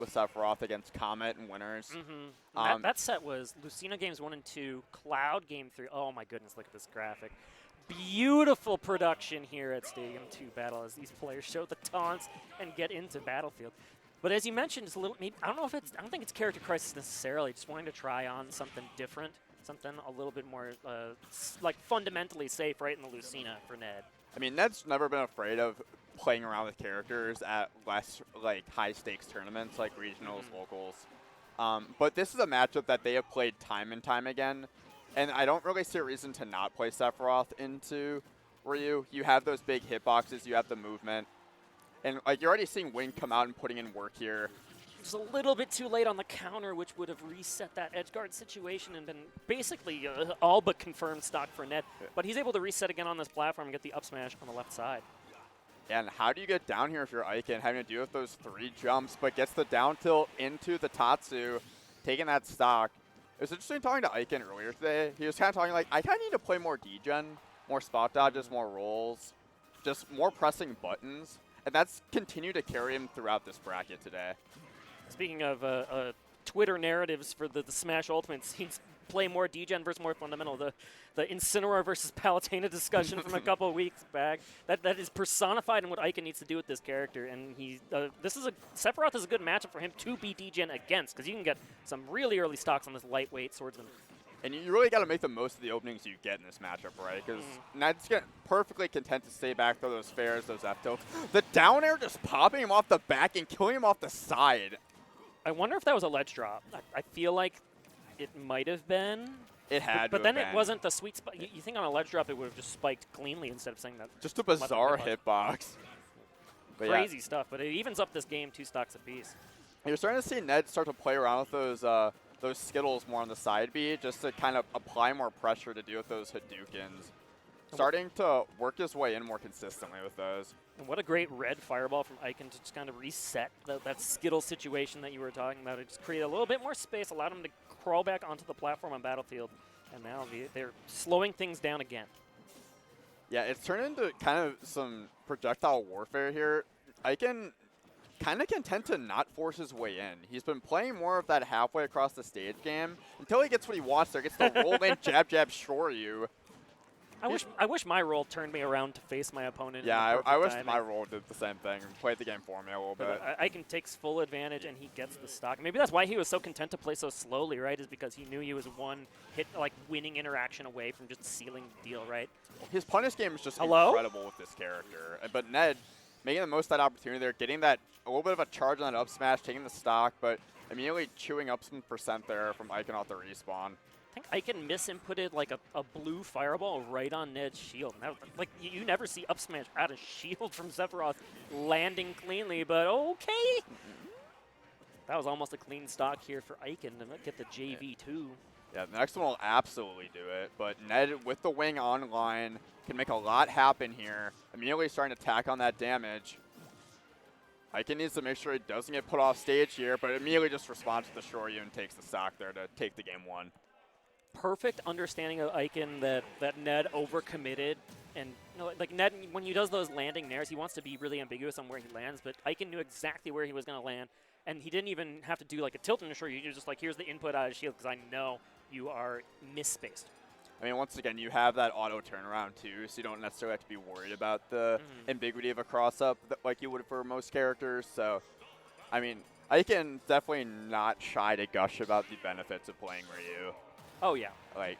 with Sephiroth against Comet and Winners. That set was Lucina Games 1 and 2, Cloud Game 3. Oh my goodness, look at this graphic. Beautiful production here at Stadium 2 Battle as these players show the taunts and get into Battlefield. But as you mentioned, it's a little. Maybe, I don't think it's character crisis necessarily. Just wanting to try on something different, something a little bit more like fundamentally safe, right in the Lucina for Ned. I mean, Ned's never been afraid of playing around with characters at less like high stakes tournaments like regionals, locals. But this is a matchup that they have played time and time again, and I don't really see a reason to not play Sephiroth into Ryu. You have those big hitboxes, you have the movement, and like you're already seeing Wing come out and putting in work here. Just a little bit too late on the counter, which would have reset that edge guard situation and been basically all but confirmed stock for Ned. But he's able to reset again on this platform and get the up smash on the left side. And how do you get down here if you're Ikan, having to deal with those 3 jumps, but gets the down tilt into the Tatsu, taking that stock. It was interesting talking to Ikan earlier today. He was kind of talking like, I kind of need to play more degen, more spot dodges, more rolls, just more pressing buttons. And that's continued to carry him throughout this bracket today. Speaking of Twitter narratives for the Smash Ultimate scenes, play more degen versus more fundamental. The Incineroar versus Palutena discussion from a couple of weeks back. That is personified in what Ikan needs to do with this character, and Sephiroth is a good matchup for him to be degen against because you can get some really early stocks on this lightweight swordsman. And you really got to make the most of the openings you get in this matchup, right? Because Ned's perfectly content to stay back, throw those fairs, those F-tilts. The down air just popping him off the back and killing him off the side. I wonder if that was a ledge drop. I feel like it might have been. It had but then been. It wasn't the sweet spot. You think on a ledge drop it would have just spiked cleanly instead of saying that. Just a bizarre hitbox. Crazy stuff, but it evens up this game 2 stocks apiece. You're starting to see Ned start to play around with those Skittles more on the side B, just to kind of apply more pressure to deal with those Hadoukens. Starting to work his way in more consistently with those. And what a great red fireball from Ikan to just kind of reset that Skittle situation that you were talking about. It just created a little bit more space, allowed him to crawl back onto the platform on Battlefield. And now they're slowing things down again. Yeah, it's turned into kind of some projectile warfare here. Ikan kind of content to not force his way in. He's been playing more of that halfway across the stage game until he gets what he wants there. Gets the roll in, jab, shore you. I wish my role turned me around to face my opponent. Yeah, I wish my role did the same thing and played the game for me a little bit. Ikan takes full advantage and he gets the stock. Maybe that's why he was so content to play so slowly, right? Is because he knew he was one hit, like winning interaction away from just sealing the deal, right? His punish game is just incredible with this character. But Ned making the most of that opportunity there, getting that a little bit of a charge on that up smash, taking the stock, but immediately chewing up some percent there from Ikan off the respawn. I think Ikan misinputted like a blue fireball right on Ned's shield. That, like you never see up smash out of shield from Sephiroth landing cleanly, but okay. That was almost a clean stock here for Ikan to get the JV2. Yeah, the next one will absolutely do it, but Ned with the wing online can make a lot happen here. Immediately starting to tack on that damage. Ikan needs to make sure he doesn't get put off stage here, but immediately just responds to the Shoryu and takes the stock there to take the game 1. Perfect understanding of Ikan that Ned overcommitted, and like Ned, when he does those landing nairs, he wants to be really ambiguous on where he lands, but Ikan knew exactly where he was going to land, and he didn't even have to do like a tilt in the short. You're just like, here's the input out of shield because I know you are misspaced. I mean, once again, you have that auto turnaround too, so you don't necessarily have to be worried about the ambiguity of a cross-up like you would for most characters. So, I mean, Ikan definitely not shy to gush about the benefits of playing Ryu. Oh, yeah. Like,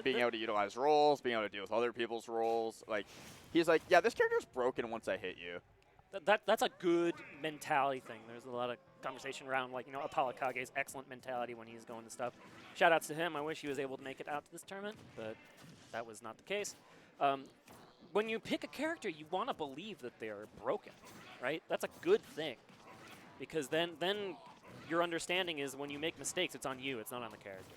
being able to utilize rolls, being able to deal with other people's rolls. Like, he's like, yeah, this character's broken once I hit you. That's a good mentality thing. There's a lot of conversation around, like, Apollo Kage's excellent mentality when he's going to stuff. Shout-outs to him. I wish he was able to make it out to this tournament, but that was not the case. When you pick a character, you want to believe that they are broken, right? That's a good thing, because then your understanding is when you make mistakes, it's on you. It's not on the character.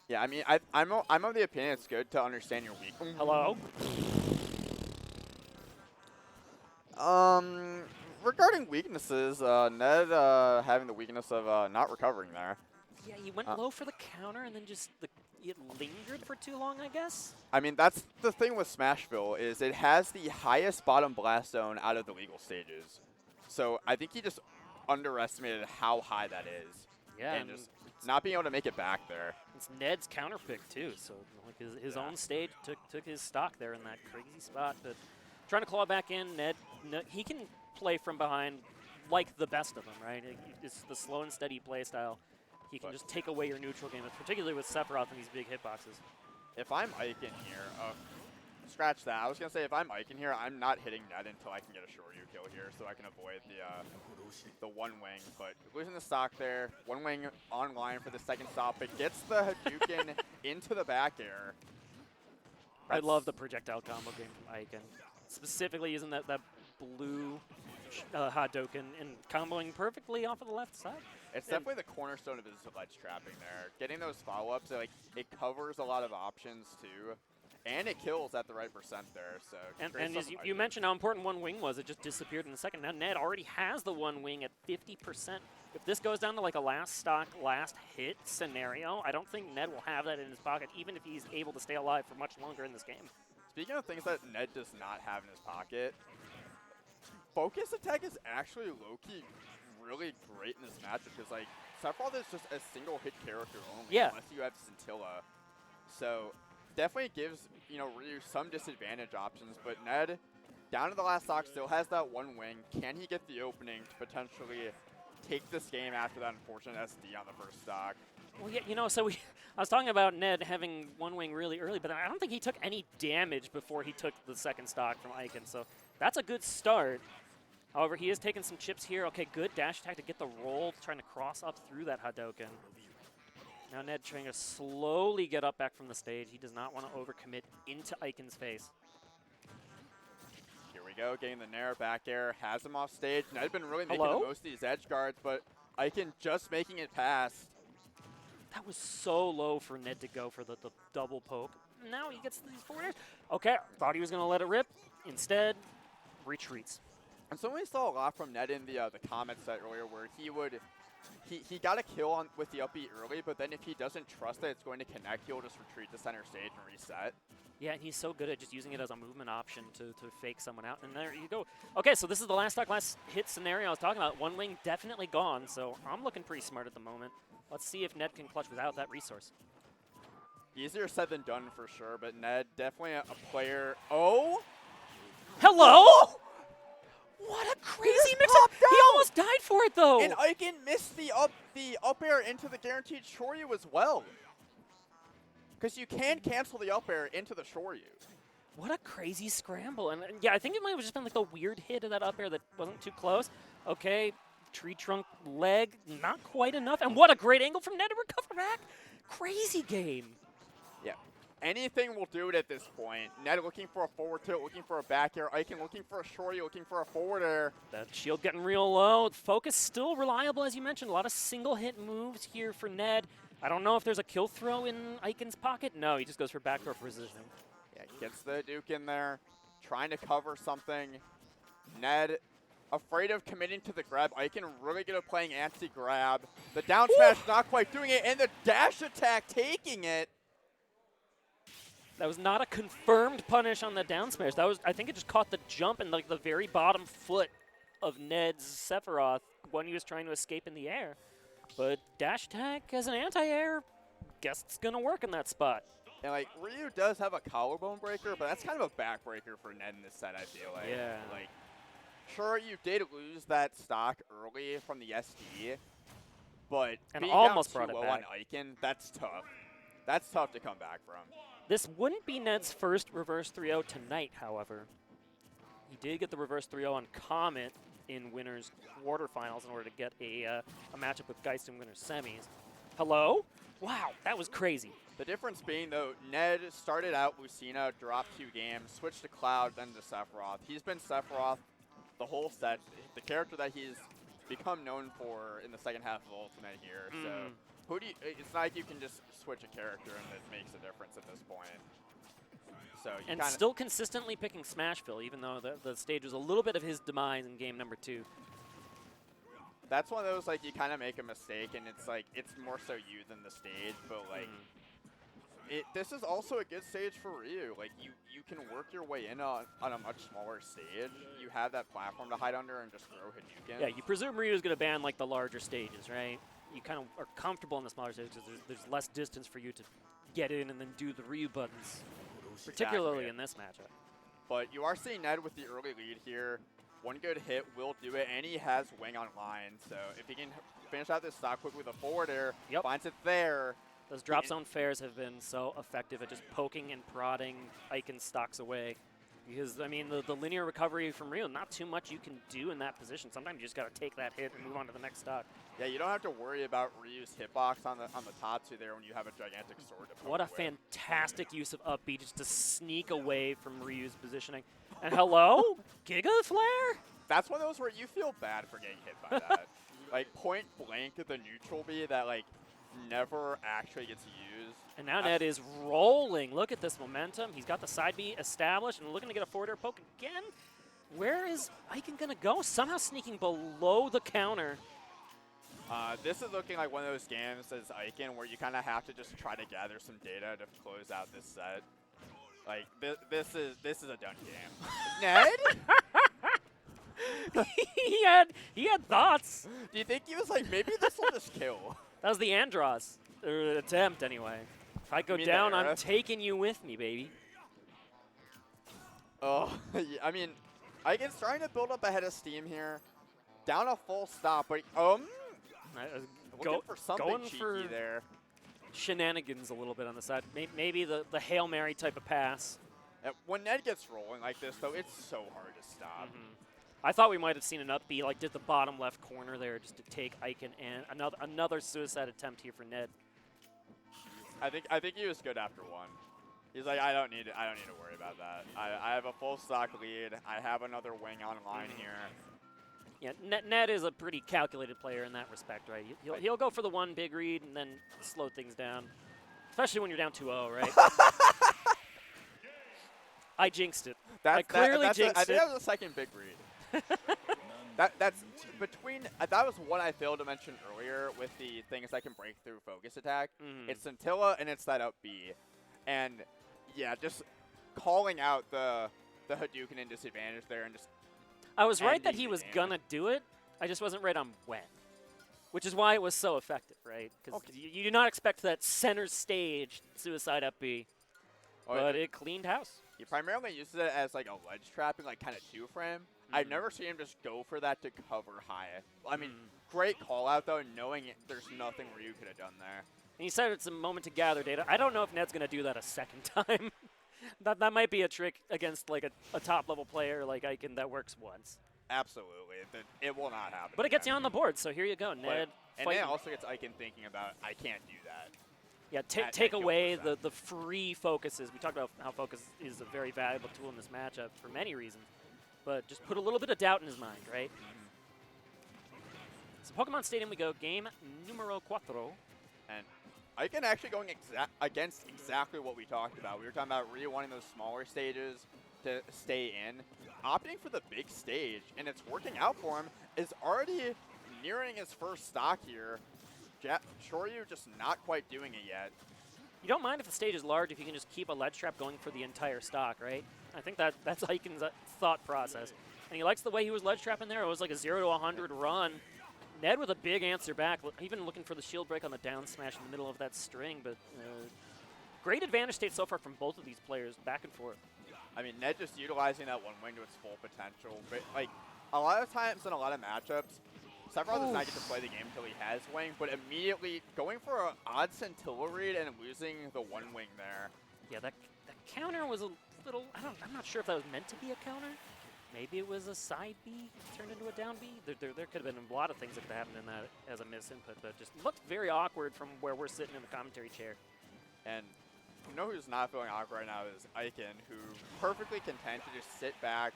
Yeah, I mean, I'm of the opinion it's good to understand your weakness. Hello? Regarding weaknesses, Ned having the weakness of not recovering there. Yeah, you went low for the counter and then just it lingered for too long, I guess? I mean, that's the thing with Smashville is it has the highest bottom blast zone out of the legal stages. So I think he just underestimated how high that is. Yeah, and just not being able to make it back there. It's Ned's counter pick too, so like his own stage took his stock there in that crazy spot. But trying to claw back in, Ned, he can play from behind like the best of them, right? It's the slow and steady play style. He can just take away your neutral game, particularly with Sephiroth and these big hitboxes. If I'm Ikan here, scratch that. I was going to say, if I'm Ikan here, I'm not hitting Ned until I can get a Shoryu kill here so I can avoid the one wing. But losing the stock there, one wing online for the second stop. It gets the Hadouken into the back air. I love the projectile combo game from Ikan. Specifically using that blue Hadouken and comboing perfectly off of the left side. It's definitely the cornerstone of his ledge trapping there. Getting those follow-ups, like, it covers a lot of options too. And it kills at the right percent there. So and as you mentioned how important one wing was, it just disappeared in a second. Now Ned already has the one wing at 50%. If this goes down to like a last stock, last hit scenario, I don't think Ned will have that in his pocket, even if he's able to stay alive for much longer in this game. Speaking of things that Ned does not have in his pocket, focus attack is actually low-key really great in this matchup because like Sephiroth is just a single hit character only unless you have Scintilla. So definitely gives, you know, Ryu some disadvantage options, but Ned, down to the last stock, still has that one wing. Can he get the opening to potentially take this game after that unfortunate SD on the first stock? Well, yeah, you know, so I was talking about Ned having one wing really early, but I don't think he took any damage before he took the second stock from Ikan, so that's a good start. However, he is taking some chips here. Okay, good dash attack to get the roll, trying to cross up through that Hadouken. Now Ned trying to slowly get up back from the stage. He does not want to overcommit into Ikan's face. Here we go, getting the Nair back air, has him off stage. Ned's been really making the most of these edge guards, but Ikan just making it past. That was so low for Ned to go for the double poke. Now he gets these forward airs. Okay, thought he was going to let it rip. Instead, retreats. And so we saw a lot from Ned in the comment set earlier where he got a kill with the up B early, but then if he doesn't trust that it's going to connect, he'll just retreat to center stage and reset. Yeah, and he's so good at just using it as a movement option to fake someone out. And there you go. Okay, so this is the last stock, last hit scenario I was talking about. One wing definitely gone, so I'm looking pretty smart at the moment. Let's see if Ned can clutch without that resource. Easier said than done for sure, but Ned definitely a player. Oh! Hello? What a crazy mix-up! He almost died for it, though! And Ikan missed the up air into the guaranteed Shoryu as well. Because you can cancel the up air into the Shoryu. What a crazy scramble. And yeah, I think it might have just been like the weird hit of that up air that wasn't too close. Okay, tree trunk leg, not quite enough. And what a great angle from Ned to recover back. Crazy game. Yeah. Anything will do it at this point. Ned looking for a forward tilt, looking for a back air. Ikan looking for a Shoryu, looking for a forward air. That shield getting real low. Focus still reliable, as you mentioned. A lot of single hit moves here for Ned. I don't know if there's a kill throw in Ikan's pocket. No, he just goes for backdoor precision. Yeah, gets the Duke in there, trying to cover something. Ned afraid of committing to the grab. Ikan really good at playing anti-grab. The down smash not quite doing it, and the dash attack taking it. That was not a confirmed punish on the down smash. That was, I think it just caught the jump in like the very bottom foot of Ned's Sephiroth when he was trying to escape in the air. But dash attack as an anti-air, guess it's going to work in that spot. And like, Ryu does have a collarbone breaker, but that's kind of a backbreaker for Ned in this set, I feel like. Yeah. Like, sure, you did lose that stock early from the SD, but and being almost down brought it 2-0 back. on Ikan, that's tough. That's tough to come back from. This wouldn't be Ned's first reverse 3-0 tonight, however. He did get the reverse 3-0 on Comet in winners quarterfinals in order to get a matchup with Geist in winners semis. Hello? Wow, that was crazy. The difference being, though, Ned started out Lucina, dropped 2 games, switched to Cloud, then to Sephiroth. He's been Sephiroth the whole set, the character that he's become known for in the second half of Ultimate here. So who do you, it's not like you can just switch a character and it makes a difference at this point. So you and still consistently picking Smashville, even though the stage was a little bit of his demise in game number 2. That's one of those, like, you kind of make a mistake, and it's like, it's more so you than the stage, but like, this is also a good stage for Ryu. Like, you can work your way in on a much smaller stage. You have that platform to hide under and just throw Hadouken. Yeah, you presume Ryu's going to ban like the larger stages, right? You kind of are comfortable in the smaller stages because there's less distance for you to get in and then do the Ryu buttons, particularly in this matchup. But you are seeing Ned with the early lead here. One good hit will do it, and he has Wing online. So if he can finish out this stock quick with a forward air, finds it there. Those drop zone fairs have been so effective at just poking and prodding Ikan stocks away. Because, I mean, the linear recovery from Ryu, not too much you can do in that position. Sometimes you just got to take that hit and move on to the next stock. Yeah, you don't have to worry about Ryu's hitbox on the Tatsu there when you have a gigantic sword to poke What a with. fantastic use of up B just to sneak away from Ryu's positioning. And hello? Giga Flare? That's one of those where you feel bad for getting hit by that. Like, point blank at the neutral B that, like, never actually gets used. And now Ned is rolling. Look at this momentum. He's got the side B established and looking to get a forward air poke again. Where is Ikan going to go? Somehow sneaking below the counter. This is looking like one of those games as Ikan where you kind of have to just try to gather some data to close out this set. Like, this is a done game. Ned? he had thoughts. Do you think he was like, maybe this will just kill? That was the Andros, or attempt anyway. If I go down, I'm taking you with me, baby. Oh, yeah, I mean, Ikan's trying to build up ahead of steam here. Down a full stop, but looking for something cheeky there. Shenanigans a little bit on the side. Maybe the Hail Mary type of pass. When Ned gets rolling like this, though, it's so hard to stop. I thought we might have seen an up B, like did the bottom left corner there just to take Ikan, and another suicide attempt here for Ned. I think he was good after one. He's like, I don't need to worry about that. I have a full stock lead. I have another wing online here. Yeah, Ned is a pretty calculated player in that respect, right? He'll go for the one big read and then slow things down, especially when you're down 2-0, right? I jinxed it. I clearly jinxed it. I think that was the second big read. That's between. That was one I failed to mention earlier with the things that can break through focus attack. It's Scintilla and it's that up B, and yeah, just calling out the Hadouken and disadvantage there and just. I was right that he was gonna do it. I just wasn't right on when, which is why it was so effective, right? Because you do not expect that center stage suicide up B, but it cleaned house. He primarily uses it as like a ledge trapping, like kind of two frame. I've never seen him just go for that to cover high. I mean, great call out though, knowing there's nothing Ryu could have done there. And he said it's a moment to gather data. I don't know if Ned's gonna do that a second time. that might be a trick against like a top level player like Ikan that works once. Absolutely, it will not happen. But it gets you on the board, so here you go, Ned. And then also gets Ikan thinking about, I can't do that. Yeah, take away the free focuses. We talked about how focus is a very valuable tool in this matchup for many reasons. But just put a little bit of doubt in his mind, right? So Pokemon Stadium we go, game numero 4. And Ikan actually going against exactly what we talked about. We were talking about Ryu wanting those smaller stages to stay in. Opting for the big stage, and it's working out for him, is already nearing his first stock here. Shoryu just not quite doing it yet. You don't mind if the stage is large if you can just keep a ledge trap going for the entire stock, right? I think that's Ikan's thought process. And he likes the way he was ledge trapping there. It was like a 0 to 100 run. Ned with a big answer back, even looking for the shield break on the down smash in the middle of that string. But great advantage state so far from both of these players, back and forth. I mean, Ned just utilizing that one wing to its full potential. But, like, a lot of times in a lot of matchups, Sephiroth does not get to play the game until he has wing, but immediately going for an odd Scintilla read and losing the one wing there. Yeah, that counter was a little, I'm not sure if that was meant to be a counter. Maybe it was a side B turned into a down B. There could have been a lot of things that could have happened in that as a misinput, but just looked very awkward from where we're sitting in the commentary chair. And you know who's not feeling awkward right now is Ikan, who perfectly content to just sit back,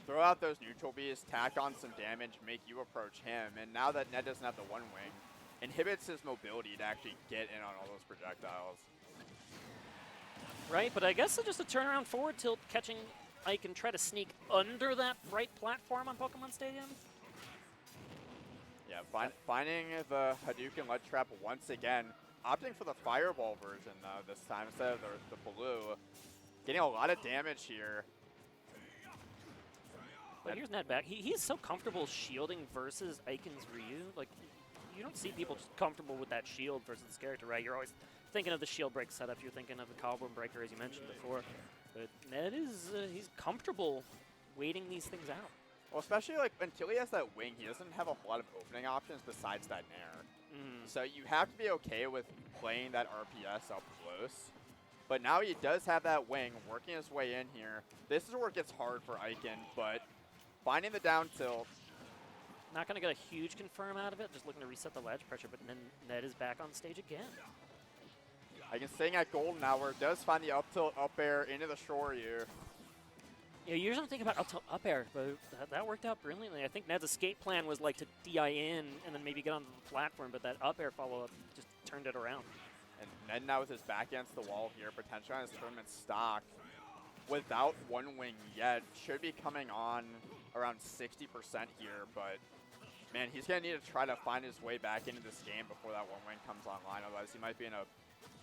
throw out those neutral Bs, tack on some damage, make you approach him. And now that Ned doesn't have the one wing, inhibits his mobility to actually get in on all those projectiles. Right, but I guess just a turnaround forward tilt, catching Ikan try to sneak under that right platform on Pokemon Stadium. Yeah, finding the Hadouken ledge trap once again. opting for the fireball version, though, this time instead of the blue. Getting a lot of damage here. But here's Ned back. He's so comfortable shielding versus Iken's Ryu. Like, you don't see people just comfortable with that shield versus this character, right? You're always thinking of the shield break setup. You're thinking of the collarbone breaker, as you mentioned before. But Ned is, he's comfortable waiting these things out. Well, especially like until he has that wing, he doesn't have a whole lot of opening options besides that nair. So you have to be okay with playing that RPS up close. But now he does have that wing working his way in here. This is where it gets hard for Iken, but finding the down tilt. Not going to get a huge confirm out of it, just looking to reset the ledge pressure, but then Ned is back on stage again. Iken staying at golden now where it does find the up tilt up air into the Shoryu. Yeah, you usually don't think about up tilt up air, but that worked out brilliantly. I think Ned's escape plan was like to DI in and then maybe get onto the platform, but that up air follow-up just turned it around. And Ned now with his back against the wall here, potentially on his tournament stock. Without one wing yet, should be coming on around 60% here, but man, he's going to need to try to find his way back into this game before that one wing comes online, otherwise he might be in a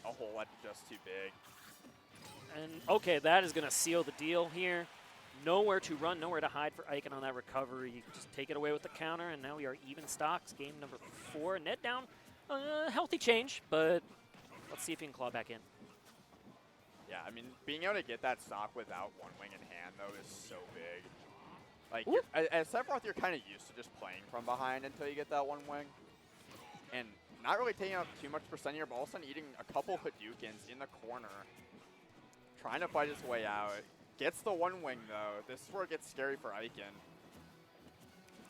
hole that's just too big. And okay, that is going to seal the deal here. Nowhere to run, nowhere to hide for Iken on that recovery. You can just take it away with the counter, and now we are even stocks. Game number 4. Ned down. Healthy change, but let's see if he can claw back in. Yeah, I mean, being able to get that stock without one wing in hand, though, is so big. Like, as Sephiroth, you're kind of used to just playing from behind until you get that one wing. And not really taking up too much percent here, but all of a sudden eating a couple Hadoukens in the corner. Trying to fight his way out. Gets the one wing, though. This is where it gets scary for Iken.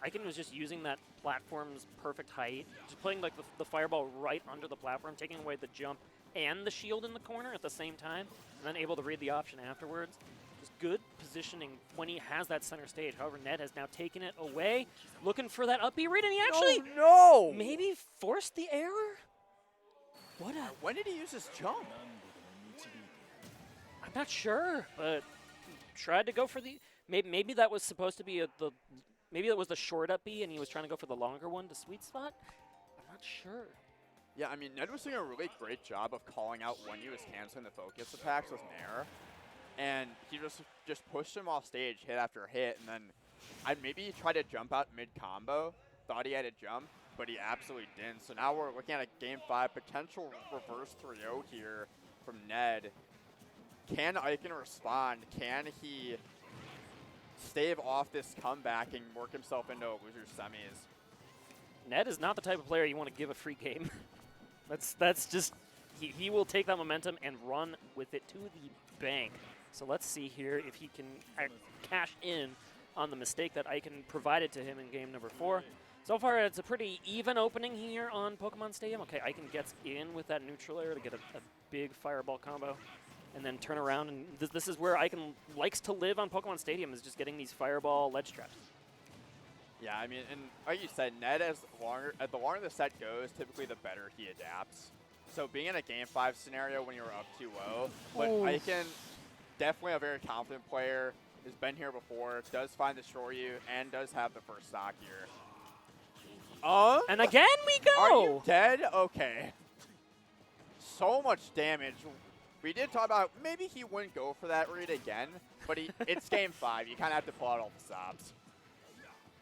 Iken was just using that platform's perfect height, just putting like the fireball right under the platform, taking away the jump and the shield in the corner at the same time, and then able to read the option afterwards. Just good positioning when he has that center stage. However, Ned has now taken it away, looking for that up B read, and he actually maybe forced the error? What a... When did he use his jump? I'm not sure, but tried to go for the... Maybe that was supposed to be maybe that was the short up B and he was trying to go for the longer one to sweet spot? I'm not sure. Yeah, I mean, Ned was doing a really great job of calling out when he was canceling the focus attacks with Nair. And he just pushed him off stage hit after hit, and then maybe he tried to jump out mid-combo, thought he had a jump, but he absolutely didn't. So now we're looking at a Game 5 potential reverse 3-0 here from Ned. Can Iken respond? Can he stave off this comeback and work himself into a loser semis? Ned is not the type of player you want to give a free game. That's just, he will take that momentum and run with it to the bank. So let's see here if he can cash in on the mistake that Iken provided to him in game number 4. So far, it's a pretty even opening here on Pokemon Stadium. Okay, Iken gets in with that neutral air to get a big fireball combo. And then turn around, and this is where Iken likes to live on Pokemon Stadium, is just getting these fireball ledge traps. Yeah, I mean, and like you said, Ned, the longer the set goes, typically the better he adapts. So being in a Game 5 scenario when you're up 2-0, but Iken, definitely a very confident player, has been here before, does find the Shoryu, and does have the first stock here. And again we go! Are you dead? Okay. So much damage. We did talk about maybe he wouldn't go for that read again, but it's Game 5. You kind of have to pull out all the stops.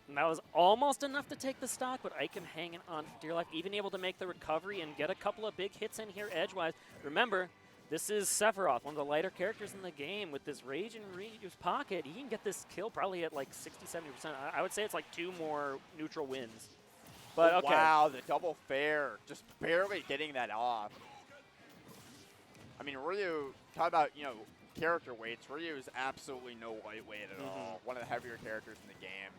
And that was almost enough to take the stock, but Iken hanging on for dear life, even able to make the recovery and get a couple of big hits in here edgewise. Remember, this is Sephiroth, one of the lighter characters in the game. With this Rage in Ryu's pocket, he can get this kill probably at like 60-70%. I would say it's like 2 more neutral wins. But okay. Wow, the double fair, just barely getting that off. I mean, Ryu, talk about, character weights. Ryu is absolutely no lightweight at all. One of the heavier characters in the game.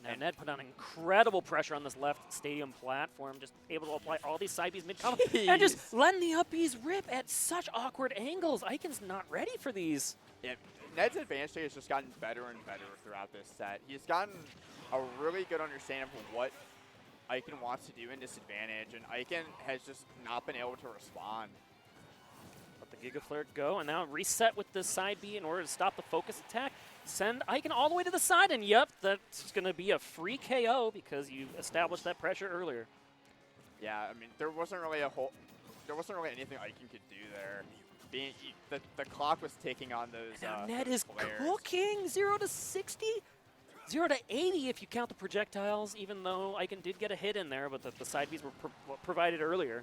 Now Ned put on incredible pressure on this left stadium platform, just able to apply all these side Bs mid-combo, and just letting the up Bs rip at such awkward angles. Iken's not ready for these. Yeah, Ned's advantage state has just gotten better and better throughout this set. He's gotten a really good understanding of what Iken wants to do in disadvantage, and Iken has just not been able to respond. Let the Giga Flare go, and now reset with the side B in order to stop the focus attack. Send Iken all the way to the side, and yep, that's going to be a free KO because you established that pressure earlier. Yeah, I mean, there wasn't really a whole there wasn't really anything Ikan could do there. The clock was ticking on those. Now Ned those is flares. cooking 0 to 60, 0 to 80 if you count the projectiles. Even though Ikan did get a hit in there, but the side Bs were provided earlier.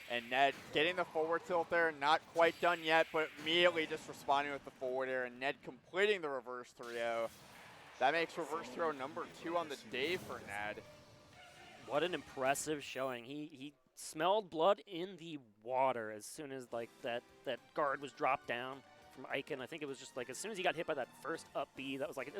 And Ned getting the forward tilt there, not quite done yet, but immediately just responding with the forward air, and Ned completing the reverse 3-0. That makes reverse throw number 2 on the day for Ned. What an impressive showing. He smelled blood in the water as soon as like that guard was dropped down from Ikan. I think it was just like as soon as he got hit by that first up B, that was like,